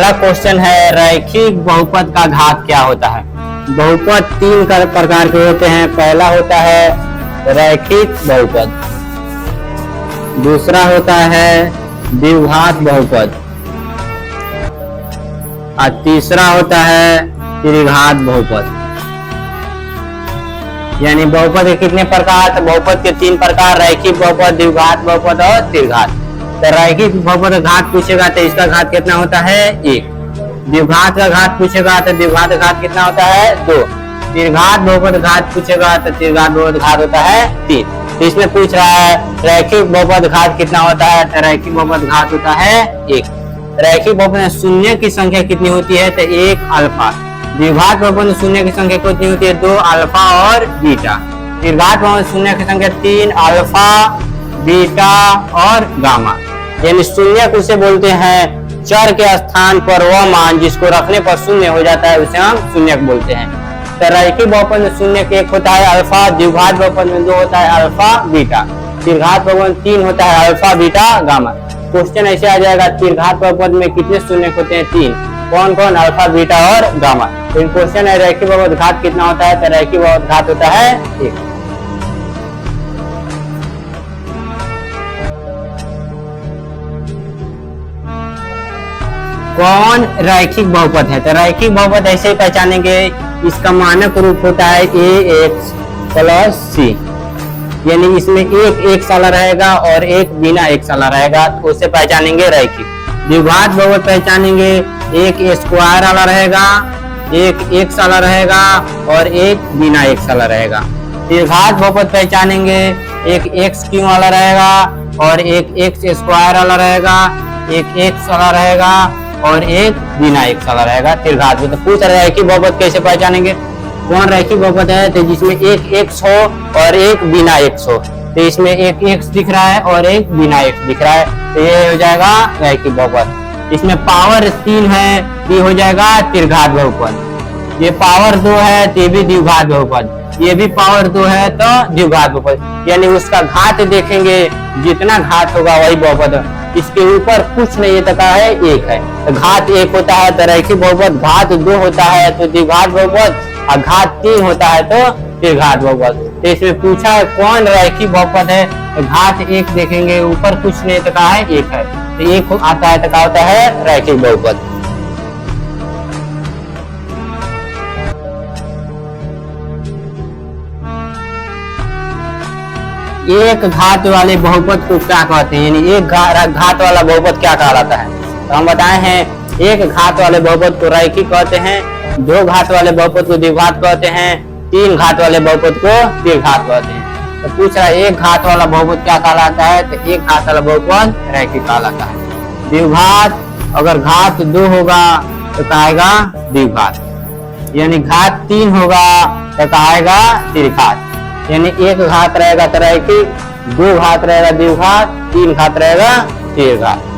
पहला क्वेश्चन है रैखिक बहुपद का घात क्या होता है। बहुपद तीन प्रकार के होते हैं। पहला होता है रैखिक बहुपद, दूसरा होता है द्विघात बहुपद और तीसरा होता है त्रिघात बहुपद। यानी बहुपद के कितने प्रकार? तो बहुपद के तीन प्रकार, रैखिक बहुपद, द्विघात बहुपद और त्रिघात। तो रैखिक बहुपद का घात पूछेगा तो इसका घात कितना होता है? 1। द्विघात का घात पूछेगा तो द्विघात का घात कितना होता है? 2। त्रिघात बहुपद घात पूछेगा तो त्रिघात बहुपद घात होता है 3। तो इसमें पूछ रहा है रैखिक बहुपद घात कितना होता है? तो रैखिक बहुपद घात होता है 1। रैखिक बहुपद में शून्य की संख्या कितनी होती है? तो 1 अल्फा। द्विघात बहुपद में शून्य की संख्या कितनी होती है? 2 अल्फा और बीटा। त्रिघात बहुपद में शून्य की संख्या 3 अल्फा, बीटा और गामा। यानी शून्य उसे बोलते हैं चर के स्थान पर वह मान जिसको रखने पर शून्य हो जाता है, उसे हम शून्य बोलते हैं। तो रैखिक बहुपद में शून्य के 1 होता है अल्फा, द्विघात बहुपद में 2 होता है अल्फा, बीटा। त्रिघात बहुपद में 3 होता है अल्फा, बीटा, गामा। क्वेश्चन ऐसे आ जाएगा त्रिघात बहुपद में कितने शून्य होते हैं? 3। कौन कौन? अल्फा, बीटा और गामा। तो क्वेश्चन है रैखिक बहुपद घात कितना होता है? तो रैखिक बहुपद घात होता है 1। कौन रैखिक बहुपद है? तो रैखिक बहुपद ऐसे ही पहचानेंगे, इसका मानक रूप होता है ax प्लस c। यानी इसमें एक एक साला रहेगा और एक बिना एक साला रहेगा, तो उसे पहचानेंगे रैखिक। द्विघात बहुपद पहचानेंगे, एक स्क्वायर वाला रहेगा, एक एक साला रहेगा और एक बिना एक साला रहेगा। त्रिघात बहुपद पहचानेंगे, एक एक्स क्यू वाला रहेगा और एक एक्स स्क्वायर वाला रहेगा, एक एक साला रहेगा और एक बिना एक साला रहेगा। त्रिघात तो पूछ रहा है कि बहुपद कैसे पहचानेंगे, कौन रैखिक बहुपद है? तो जिसमें एक एक्स हो और एक बिना एक्स हो। तो इसमें एक एक्स दिख रहा है और एक बिना एक्स दिख रहा है, तो ये हो जाएगा रैखिक बहुपद। इसमें पावर 3 है, ये हो जाएगा त्रिघात बहुपद। ये पावर 2 है तो ये भी द्विघात बहुपद। ये भी पावर 2 है तो द्विघात बहुपद। यानी उसका घात देखेंगे, जितना घात होगा वही बहुपद। इसके ऊपर कुछ नहीं तका है, 1 है तो घात 1 होता है तो रैखिक बहुपद। घात 2 होता है तो द्विघात बहुपद और घात 3 होता है तो त्रिघात बहुपद। तो इसमें पूछा है कौन रैखिक बहुपद है? तो घात 1 देखेंगे, ऊपर कुछ नहीं तका है, 1 है तो 1 आता है तका होता है रैखिक बहुपद। एक घात वाले बहुपद को क्या कहते हैं? यानी एक घात वाला बहुपद क्या कहलाता है? तो हम बताए हैं एक घात वाले बहुपद को रैखिक कहते हैं, 2 घात वाले बहुपद को द्विघात कहते हैं, 3 घात वाले बहुपद को त्रिघात कहते हैं। तो पूछ रहा है एक घात वाला बहुपद क्या कहलाता है? तो एक घात वाला बहुपद रैखिक कहलाता है। द्विघात अगर घात 2 होगा तो कहेगा द्विघात, यानी घात 3 होगा तो कहेगा त्रिघात। यानी एक घात रहेगा तो रैखिक, 2 घात रहेगा द्विघात, 3 घात रहेगा त्रिघात।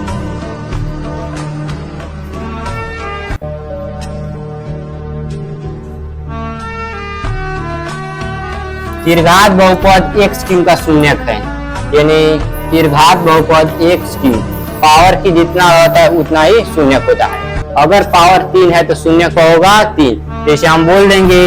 त्रिघात बहुपद x क्यूब का शून्यक है। यानी त्रिघात बहुपद x क्यूब पावर की जितना होता है उतना ही शून्यक होता है। अगर पावर 3 है तो शून्यक होगा 3। जैसे हम बोल देंगे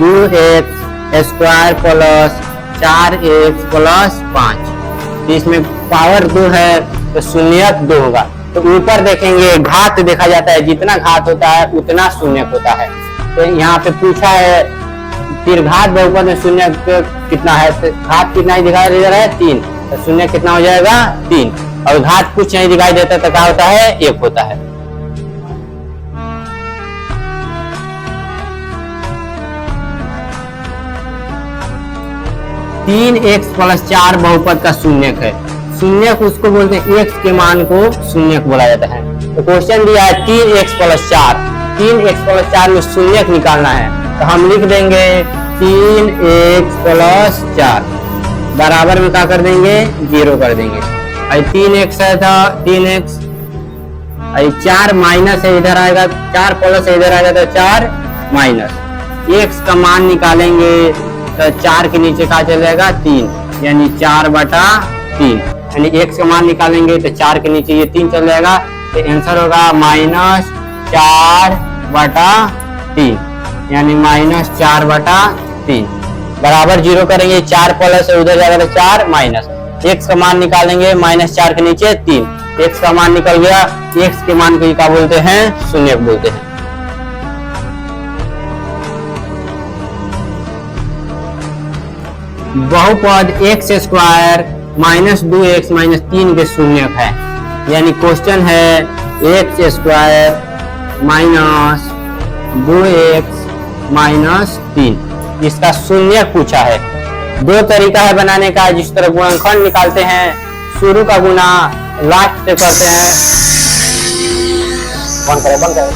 2x square plus 4x plus 5। इसमें पावर 2 है तो शून्यक 2 होगा। तो ऊपर देखेंगे घात देखा जाता है, जितना घात होता है उतना शून्यक होता है। तो यहाँ पे पूछा है त्रिघात बहुपद में शून्यक कितना है? तो घात कितना ही दिखाई दे रहा है? 3। तो शून्य कितना हो जाएगा? 3। और घात कुछ नहीं दिखाई देता तो क्या होता है? 1 होता है। तीन एक्स प्लस 4 बहुपद का शून्यक है। शून्यक उसको बोलते हैं x के मान को शून्यक बोला जाता है। तो क्वेश्चन दिया है 3x प्लस 4, 3x प्लस 4 में शून्यक निकालना है। तो हम लिख देंगे 3x प्लस 4 बराबर में क्या कर देंगे? 0 कर देंगे। 3x है था 3x, 4 माइनस है इधर आएगा, 4 प्लस है इधर आएगा तो 4 माइनस। x का मान निकालेंगे तो 4 के नीचे क्या चल जाएगा? 3, यानी 4/3। यानी x का मान निकालेंगे तो 4 के नीचे ये 3 चल जाएगा। तो आंसर होगा 4/3 यानी -4/3 बराबर 0 करेंगे। 4 प्लस है, उधर जाएगा तो 4 माइनस। x का मान निकालेंगे, -4 के नीचे 3, x का मान निकल गया। x के मान को क्या बोलते हैं? शून्य बोलते हैं। बहुपद x² -2x -3 के शून्यक है, यानी क्वेश्चन है x² -2x -3 इसका शून्यक पूछा है। दो तरीका है बनाने का, जिस तरह गुणनखंड निकालते हैं, शुरू का गुना लास्ट से करते हैं। बंद करें, बंद करें।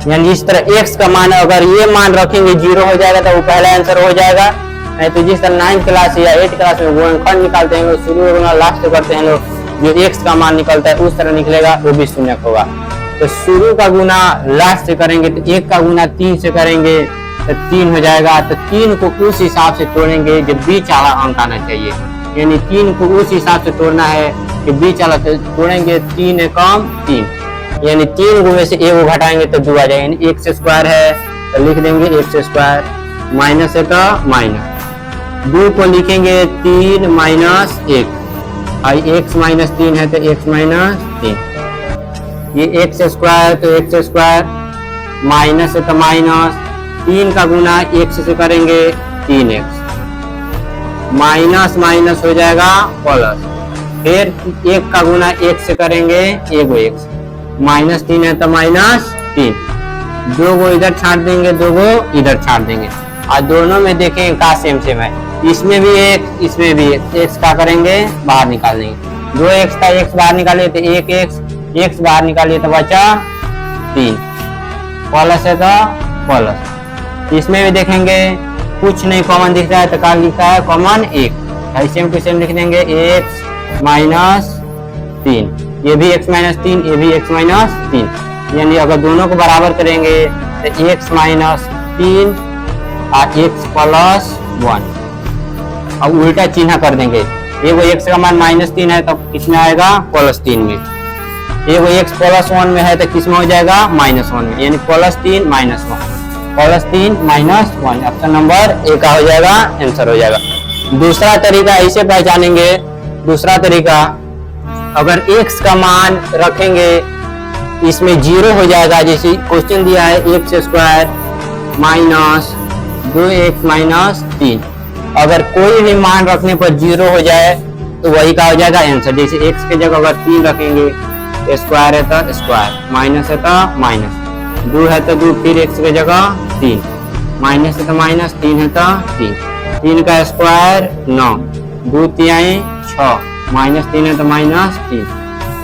यानी इस तरह x का मान, अगर ये मान रखेंगे 0 हो जाएगा तो वो पहला आंसर हो जाएगा। नहीं तो जिस तरह 9th क्लास या 8th क्लास में गुणनखंड निकालते हैं, शुरू का गुना लास्ट से करते हैं लोग, जो x का मान निकलता है उस तरह निकलेगा, वो भी शून्यक होगा। तो शुरू का गुना लास्ट से करेंगे तो 1 का गुना 3 से करेंगे तो 3 हो जाएगा। तो 3 को उस हिसाब से तोड़ेंगे जो बीच वाला अंक आना चाहिए, यानी 3 को उस हिसाब से तोड़ना है कि बीच वाला तोड़ेंगे। 3 एकम 3, यानी 3 गुणे से 1 घटाएंगे तो 2 आ जाएगा, यानी x² है तो लिख देंगे x², माइनस है तो माइनस 2 को लिखेंगे 3 -1, और x -3 है तो x -3, ये x² तो x², माइनस है तो माइनस 3 का गुना x से करेंगे 3x, माइनस माइनस हो जाएगा प्लस, फिर 1 का गुना x से करेंगे 1x, -3 है तो -3, 2 को इधर छाट देंगे, 2 को इधर छाट देंगे, और दोनों में देखें का सेम सेम है, इसमें भी 1 इसमें भी 1, x का करेंगे बाहर निकाल देंगे, 2x था x बाहर निकालिए तो 1x, x बाहर निकालिए तो बचा 3, प्लस है तो प्लस। इसमें भी देखेंगे कुछ नहीं कॉमन दिख रहा है तो क्या लिखा है? कॉमन 1, सेम टू सेम लिख देंगे x -3, ये भी x -3, ये भी x -3, यानी अगर दोनों को बराबर करेंगे तो x -3 और x +1, अब उल्टा चिन्ह कर देंगे। ये वो x का मान -3 है तो किसमें आएगा? +3 में। ये वो x +1 में है तो किसमें हो जाएगा? -1 में, यानी +3 -1, +3 -1, ऑप्शन नंबर ए का हो जाएगा, आंसर हो जाएगा। दूसरा तरीका ऐसे पहचानेंगे, दूसरा तरीका अगर x का मान रखेंगे इसमें 0 हो जाएगा, जैसे क्वेश्चन दिया है x² -2x -3, अगर कोई भी मान रखने पर 0 हो जाए तो वही का हो जाएगा आंसर। जैसे x की जगह अगर 3 रखेंगे, स्क्वायर है तो स्क्वायर, माइनस है तो माइनस, 2 है तो 2, फिर x की जगह 3, माइनस है तो माइनस, 3 है तो 3, 3 का स्क्वायर 9, 2 3 6, -3 है तो -3,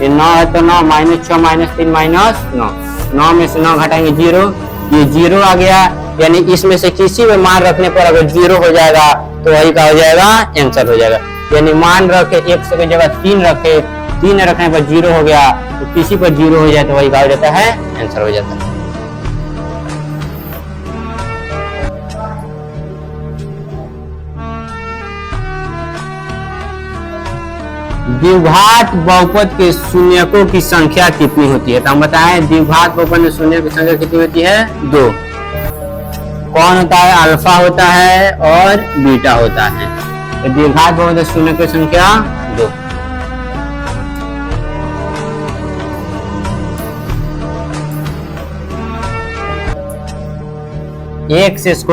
ये 9 है तो 9, -6 -3 -9, 9 में से 9 घटाएंगे 0, ये 0 आ गया, यानी इसमें से किसी में मान रखने पर अगर 0 हो जाएगा तो वही का हो जाएगा, आंसर हो जाएगा। यानी मान रखे x की जगह 3 रखे, 3 रखने पर 0 हो गया, तो किसी पर 0 हो जाए तो वही का हो जाता है, आंसर हो जाता है। द्विघात बहुपद के शून्यकों की संख्या कितनी होती है? तो हम बताएं द्विघात बहुपद में शून्य की संख्या कितनी होती है? 2। कौन होता है? अल्फा होता है और बीटा होता है। तो द्विघात बहुपद शून्य की संख्या 2। x²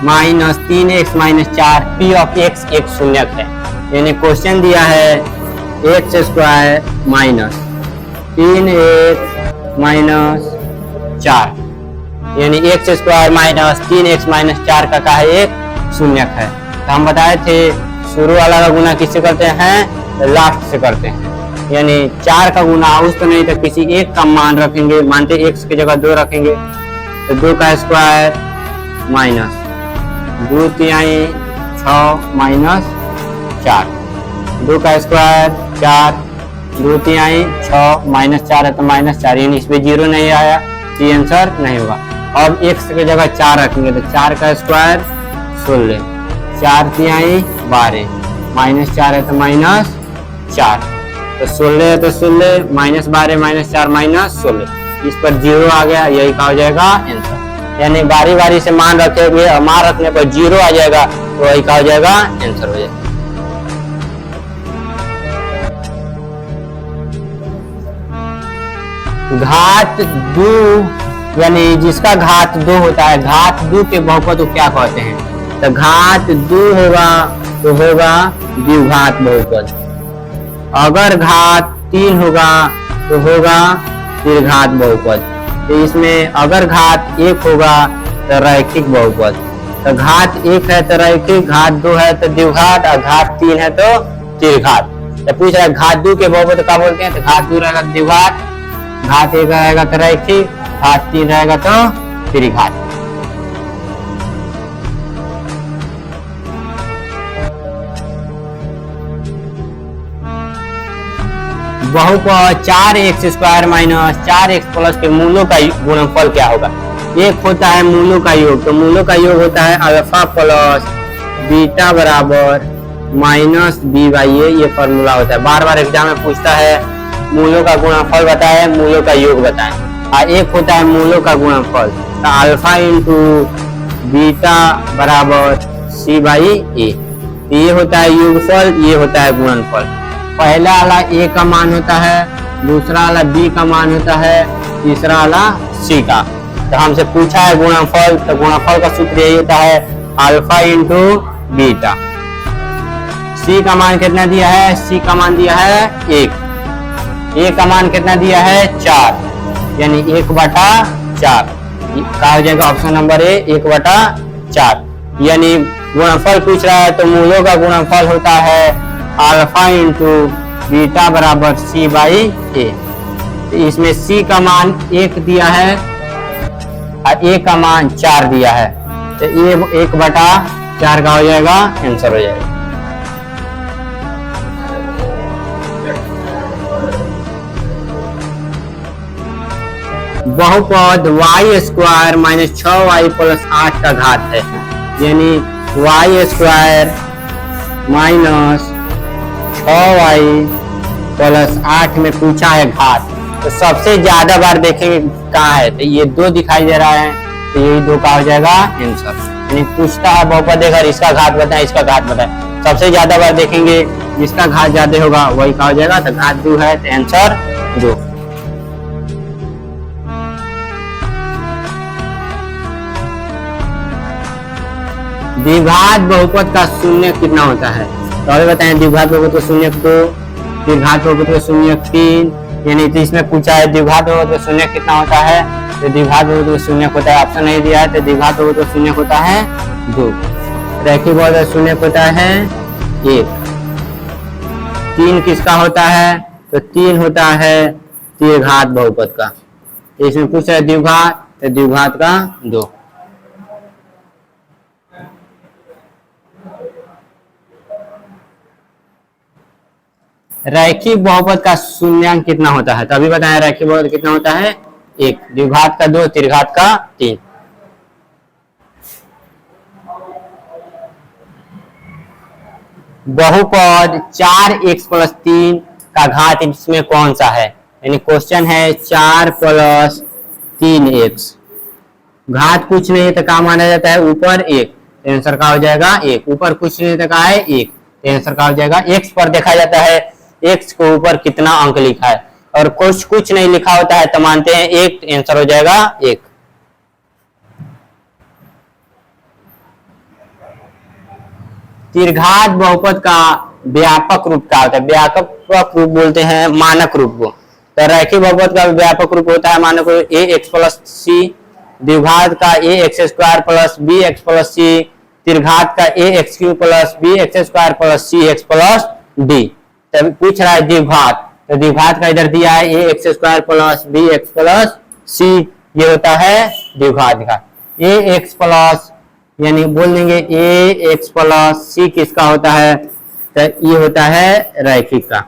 -3x -4 p of x एक शून्यक है, यानी क्वेश्चन दिया है x² -3x -4, यानी x² -3x -4 का है एक शून्यक है। तो हम बताए थे शुरू वाला का गुना किससे करते हैं? लास्ट से करते हैं, यानी 4 का गुना उस तो नहीं तो किसी एक का मान रखेंगे, मानते x की जगह 2 रखेंगे तो 2 का स्क्वायर माइनस 2 3 6 -4, 2 का स्क्वायर 4, 2 3 6 -4 है तो -4, यानी इसमें 0 नहीं आया, ये आंसर नहीं होगा। अब x की जगह 4 रखेंगे तो 4 का स्क्वायर 16, 4 3 12, -4 है तो -4, तो 16 है तो 16, -12 -4 -16, इस पर 0 आ गया, यही क्या हो जाएगा आंसर। यानी बारी बारी से मान रखेंगे और मान रखने पर 0 आ जाएगा तो वही क्या हो जाएगा आंसर हो जाएगा। घात 2 यानी जिसका घात 2 होता है, घात 2 के बहुपद को क्या कहते हैं? तो घात 2 होगा तो होगा द्विघात बहुपद, अगर घात 3 होगा तो होगा त्रिघात बहुपद। तो इसमें अगर घात 1 होगा तो रैखिक बहुपद, तो घात 1 है तो रैखिक, घात 2 है तो द्विघात और घात 3 है तो त्रिघात। तो पूछ रहा है घात 2 के बहुपद क्या बोलते हैं? तो घात 2 रहेगा द्विघात, घात 1 रहेगा तो रैखिक, घात 3 रहेगा तो त्रिघात। बहुपद 4x² - 4x प्लस के मूलों का गुणनफल क्या होगा? एक होता है मूलों का योग, तो मूलों का योग होता है अल्फा प्लस बीटा बराबर -b/a, ये फॉर्मूला होता है। बार बार एग्जाम में पूछता है मूलों का गुणनफल बताएं, मूलों का योग बताएं। और एक होता है मूलों का गुणनफल, तो अल्फा इंटू बीटा बराबर c/a, ये होता है योगफल, ये होता है गुणनफल। पहला वाला a का मान होता है, दूसरा वाला b का मान होता है, तीसरा वाला c का। तो हमसे पूछा है गुणनफल, तो गुणनफल का सूत्र यही होता है अल्फा इंटू बीटा। c का मान कितना दिया है? c का मान दिया है 1, a का मान कितना दिया है 4, यानी 1/4 का हो जाएगा ऑप्शन नंबर ए 1/4। यानी गुणनफल पूछ रहा है तो मूलों का गुणनफल होता है अल्फा इंटू बीटा बराबर c/a। इसमें c का मान 1 दिया है और a का मान 4 दिया है, तो ये 1/4 का हो जाएगा आंसर हो जाएगा। बहुपद y² - 6y + 8 का घात है, यानी y² - 6y + 8 में पूछा है घात, तो सबसे ज्यादा बार देखेंगे कहाँ है, तो ये 2 दिखाई दे रहा है, तो यही 2 का हो जाएगा आंसर। यानी पूछता है बहुपद देकर इसका घात बताएं, इसका घात बताएं, सबसे ज्यादा बार देखेंगे जिसका घात ज्यादा होगा वही का हो जाएगा, तो घात 2 है तो आंसर 2। द्विघात बहुपद का शून्य कितना होता है? तो अभी बताएं, द्विघात बहुपद का शून्य 2, त्रिघात बहुपद का शून्य 3, यानी तो इसमें पूछा है द्विघात बहुपद का शून्य कितना होता है, तो द्विघात बहुपद का शून्य होता है, ऑप्शन नहीं दिया है, तो द्विघात बहुपद का शून्य होता है 2, रैखिक बहुपद का शून्य होता है 1। 3 किसका होता है? तो 3 होता है त्रिघात बहुपद का। तो इसमें पूछा है द्विघात, तो द्विघात का 2। रैखिक बहुपद का शून्यांक कितना होता है? तो अभी बताया रैखिक बहुपद कितना होता है 1, द्विघात का 2, त्रिघात का 3। बहुपद 4x + 3 का घात इसमें कौन सा है? यानी क्वेश्चन है 4 + 3x, घात कुछ नहीं तो क्या माना जाता है ऊपर 1, आंसर का हो जाएगा 1। ऊपर कुछ नहीं तो क्या है 1, आंसर का हो जाएगा। x पर देखा जाता है x के ऊपर कितना अंक लिखा है, और कुछ नहीं लिखा होता है तो मानते हैं 1, आंसर हो जाएगा 1। त्रिघात बहुपद का व्यापक रूप क्या होता है? व्यापक रूप बोलते हैं मानक रूप को। तो रैखिक बहुपद का व्यापक रूप होता है मानक रूप ax + c, द्विघात का ax² + bx + c, त्रिघात का ax³ + bx² + cx + d। तब पूछ रहा है द्विघात, तो द्विघात का इधर दिया है ax² + bx + c, ये होता है द्विघात का। ax प्लस यानी बोल देंगे ax + c किसका होता है? तो ये होता है रैखिक का।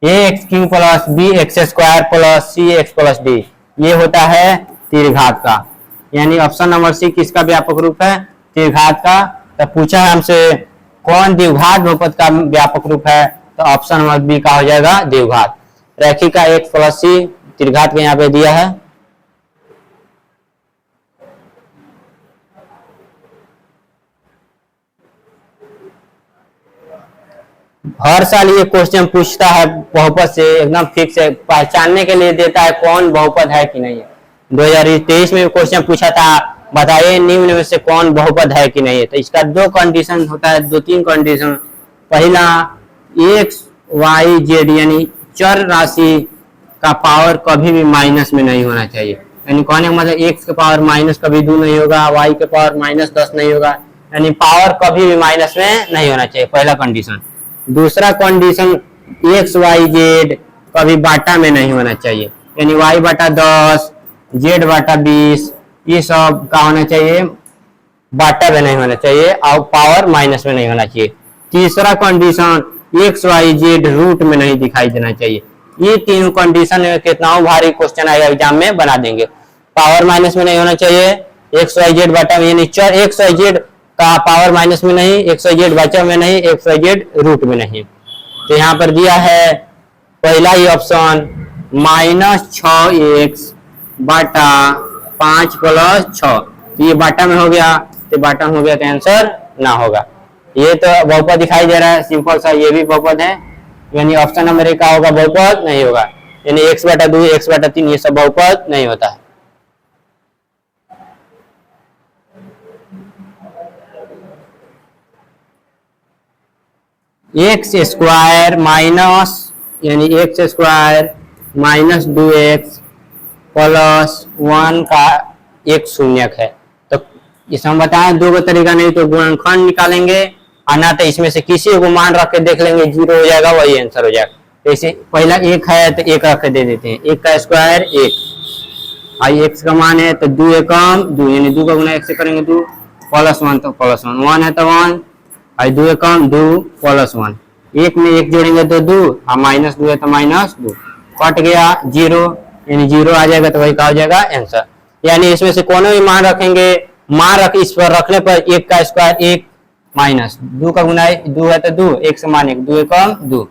ax³ + bx² + cx + d, ये होता है त्रिघात का। यानी ऑप्शन नंबर सी किसका व्यापक रूप है? त्रिघात का। तो पूछा है हमसे कौन द्विघात बहुपद का व्यापक रूप है, तो ऑप्शन नंबर बी का हो जाएगा द्विघात। रैखिक का x प्लस सी, त्रिघात के यहाँ पे दिया है। हर साल ये क्वेश्चन पूछता है बहुपद से, एकदम फिक्स है, पहचानने के लिए देता है कौन बहुपद है कि नहीं है। 2023 में क्वेश्चन पूछा था, बताइए निम्न में से कौन बहुपद है कि नहीं है। तो इसका दो कंडीशन होता है, दो तीन कंडीशन। पहला, एक्स वाई जेड यानी चर राशि का पावर कभी भी माइनस में नहीं होना चाहिए। यानी कहने का मतलब एक्स के पावर माइनस कभी 2 नहीं होगा, वाई के पावर माइनस 10 नहीं होगा, यानी पावर कभी भी माइनस में नहीं होना चाहिए, पहला कंडीशन। दूसरा कंडीशन, एक्स वाई जेड कभी बाटा में नहीं होना चाहिए, यानी वाई बटा 10, जेड बटा 20, ये सब का होना चाहिए, बाटा में नहीं होना चाहिए और पावर माइनस में नहीं होना चाहिए। तीसरा condition, X Y Z root में नहीं दिखाई देना चाहिए। ये तीनों कंडीशन कितना भारी क्वेश्चन आएगा एग्जाम में, बना देंगे। पावर माइनस में नहीं होना चाहिए, एक्स वाई जेड बाटा में, यानी चर एक्स वाई जेड का पावर माइनस में नहीं, एक्स वाई जेड बचा में नहीं, एक्स वाई जेड रूट में नहीं। तो यहाँ पर दिया है पहला ही ऑप्शन, -6x बाटा 5 प्लस 6। तो ये बाटा में हो गया, तो बाटा में हो गया, तो आंसर ना होगा। ये तो बहुपद दिखाई दे रहा है सिंपल सा, ये भी बहुपद है, यानी ऑप्शन नंबर ए का होगा, बहुपद नहीं होगा। यानी x बटा 2, x बटा 3 ये सब बहुपद नहीं होता है। एक्स स्क्वायर माइनस, यानी x square minus 2x plus 1 का एक शून्यक है। तो इसे हम बताएं दो का तरीका, नहीं तो गुणनखंड निकालेंगे, आना तो इसमें से किसी को मान रख के देख लेंगे, 0 हो जाएगा, वही आंसर हो जाएगा। जैसे पहला 1 है तो 1 रख के दे देते हैं, 1 का स्क्वायर 1, आई x का मान है तो 2 एकम 2, यानी 2 का गुना 1 से करेंगे 2, प्लस 1 तो प्लस 1, 1 है तो 1, आई 2 एकम 2 प्लस 1, 1 में 1 जोड़ेंगे तो 2, और माइनस 2 है तो माइनस 2, कट गया 0, यानी 0 आ जाएगा, तो वही कहा जाएगा आंसर। यानी इसमें से कोनो भी मान रखेंगे, मान रख इस पर रखने पर 1 का स्क्वायर 1 माइनस 2 का गुना 2 है तो 2, 1 से मान 1, 2 एकम 2,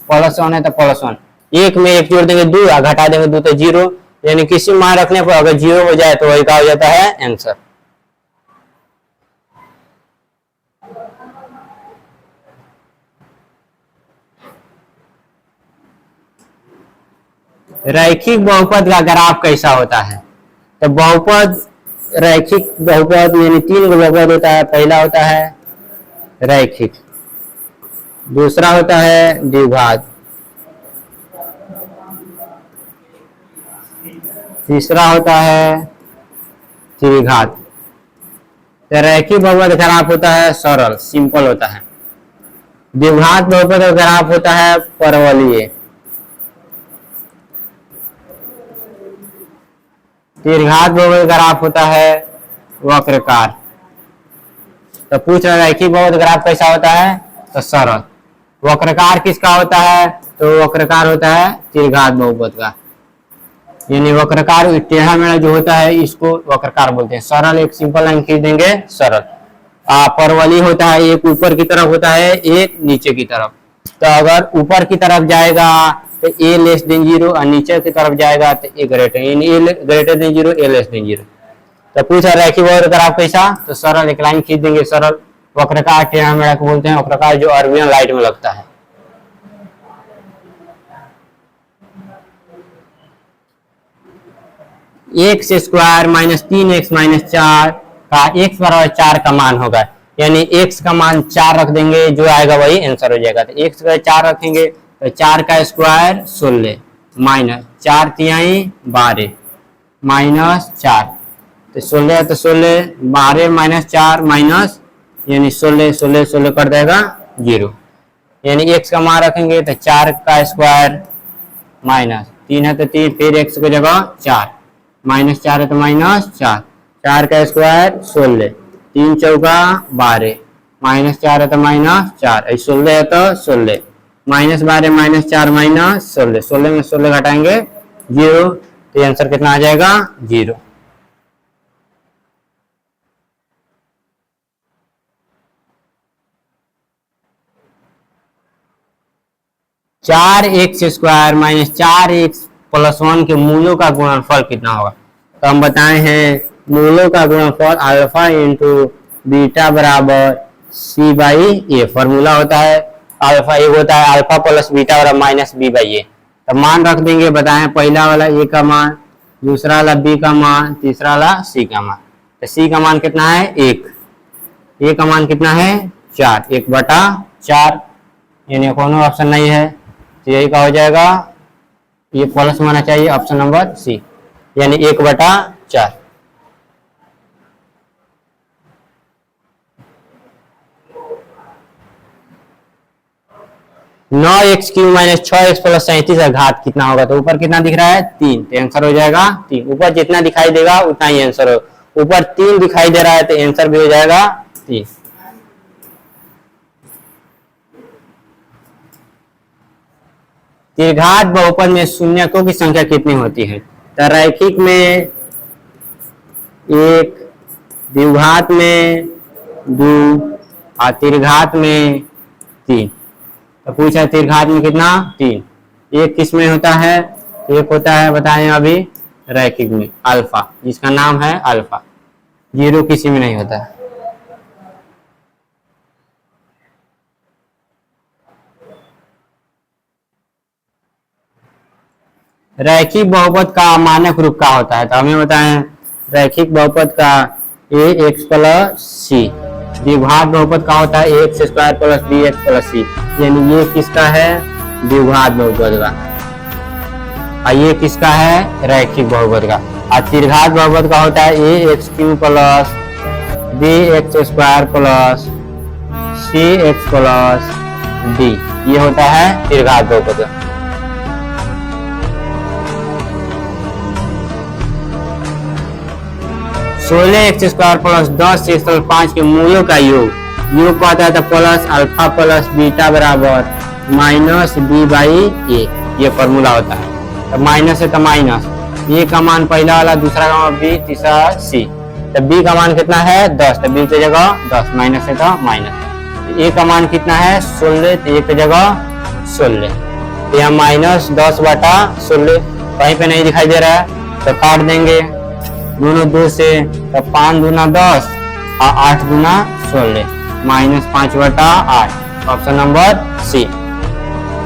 प्लस 1 है तो प्लस 1, 1 में 1 जोड़ देंगे 2, घटा देंगे 2 तो 0, यानी किसी मान रखने पर अगर 0 हो जाए तो वही कहा जाता है आंसर। रैखिक बहुपद का ग्राफ कैसा होता है, तो बहुपद, रैखिक बहुपद यानी 3 बहुपद होता है। पहला होता है रैखिक, दूसरा होता है द्विघात, तीसरा होता है त्रिघात। तो रैखिक बहुपद का ग्राफ होता है सरल, सिंपल होता है। द्विघात बहुपद का ग्राफ होता है परवलयीय। त्रिघात बहुपद का ग्राफ होता है वक्राकार। तो पूछ रहा है रैखिक बहुपद ग्राफ कैसा होता है, तो सरल। वक्राकार किसका होता है, तो वक्राकार होता है त्रिघात बहुपद का, यानी वक्राकार टेढ़ा मेढ़ा जो होता है इसको वक्राकार बोलते हैं। सरल एक सिंपल लाइन खींच देंगे, सरल। परवलयी होता है, एक ऊपर की तरफ होता है, एक नीचे की तरफ। तो अगर ऊपर की तरफ जाएगा तो a लेस देन 0, और नीचे की तरफ जाएगा तो a ग्रेटर, यानी a greater than 0, a less than 0। तो पूछा रैखिक बहुपद ग्राफ कैसा, तो सरल एक लाइन खींच देंगे, सरल। वक्राकार टेढ़ा मेढ़ा को बोलते हैं वक्राकार, जो अरबियन लाइट में लगता है। X square minus 3x minus 4 का x बराबर 4 का मान होगा, यानी x का मान 4 रख देंगे, जो आएगा वही आंसर हो जाएगा। तो x का 4 रखेंगे तो 4 का स्क्वायर 16 माइनस 4 तिहाई 12 माइनस 4, तो 16 तो 16, 12 माइनस 4 माइनस, यानी 16 16 16 कर देगा 0, यानी x का मान रखेंगे तो 4 का स्क्वायर माइनस 3 है तो 3, फिर x की जगह 4 माइनस 4 है तो माइनस 4, 4 का स्क्वायर 16, 3 चौका 12 माइनस 4 है तो माइनस 4, 16 है तो 16 माइनस 12 माइनस 4 माइनस 16, 16 में 16 घटाएंगे 0, तो आंसर कितना आ जाएगा 0। 4x² माइनस 4x प्लस 1 के मूलों का गुणनफल कितना होगा। तो हम बताए हैं मूलों का गुणनफल अल्फा इंटू बीटा बराबर सी बाई ए। फॉर्मूला होता है अल्फा, एक होता है अल्फा प्लस बीटा बराबर माइनस बी बाई ए। तो मान रख देंगे, बताएं पहला वाला ए का मान, दूसरा वाला बी का मान, तीसरा वाला सी का मान। तो सी का मान कितना है 1, ए का मान कितना है 4, 1/4, यानी कोनो ऑप्शन नहीं है, तो यही का हो जाएगा, ये प्लस होना चाहिए ऑप्शन नंबर सी, यानी 1/4। नौ x q minus 6x plus 37 का घात कितना होगा। तो ऊपर कितना दिख रहा है 3, तो आंसर हो जाएगा 3। ऊपर जितना दिखाई देगा उतना ही आंसर हो। ऊपर 3 दिखाई दे रहा है तो आंसर भी हो जाएगा 3। त्रिघात बहुपद में शून्यकों की संख्या कितनी होती है। तो रैखिक में 1, द्विघात में 2 और त्रिघात में 3। तो पूछा त्रिघात में कितना 3। एक किस में होता है, एक होता है बताएं अभी रैखिक में अल्फा, जिसका नाम है अल्फा, 0 किसी में नहीं होता है। रैखिक बहुपद का मानक रूप क्या होता है। तो हमें बताएं रैखिक बहुपद का ax प्लस सी। द्विघात बहुपद का होता है ax² प्लस bx प्लस सी, यानी ये किसका है द्विघात बहुपद का, और ये किसका है रैखिक बहुपद का। और त्रिघात बहुपद का होता है ax³ plus bx² plus cx plus d, ये होता है त्रिघात बहुपद का। 16x² प्लस 10x प्लस 5 के मूलों का योग को आता है तो प्लस अल्फा प्लस बीटा बराबर माइनस बी बाई ए, ये फॉर्मूला होता है। तो माइनस है तो माइनस, ए का मान पहला वाला, दूसरा का मान बी, तीसरा सी। तो बी का मान कितना है 10, तो बी की जगह 10, माइनस है तो माइनस। ए का मान कितना है 16, तो ए की जगह 16, तो यहाँ माइनस 10/16 कहीं पे नहीं दिखाई दे रहा है, तो काट देंगे दोनों 2 से, तो 5 दूना 10 और 8 दूना 16, minus 5/8, option number C.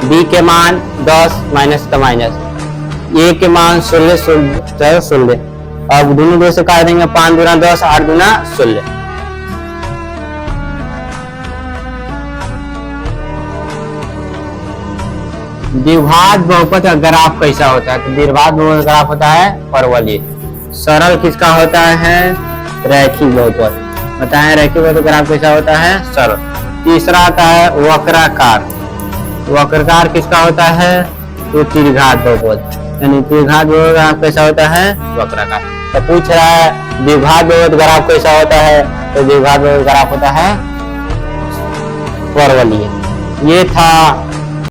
B के मान 10 माइनस तो माइनस, ए के मान 16, अब दोनों 2 से काट देंगे, 5 दूना 10, 8 दूना 16। द्विघात बहुपद का ग्राफ कैसा होता है। तो द्विघात बहुपद का ग्राफ होता है परवलय। सरल किसका होता है रैखिक बहुपद, बताएं रैखिक बहुपद ग्राफ कैसा होता है सरल। तीसरा आता है वक्राकार, वक्रकार किसका होता है तो त्रिघात बहुपद, यानी त्रिघात बहुपद ग्राफ कैसा होता है वक्राकार। तो पूछ रहा है द्विघात बहुपद ग्राफ कैसा होता है, तो द्विघात बहुपद ग्राफ होता है परवलय। ये था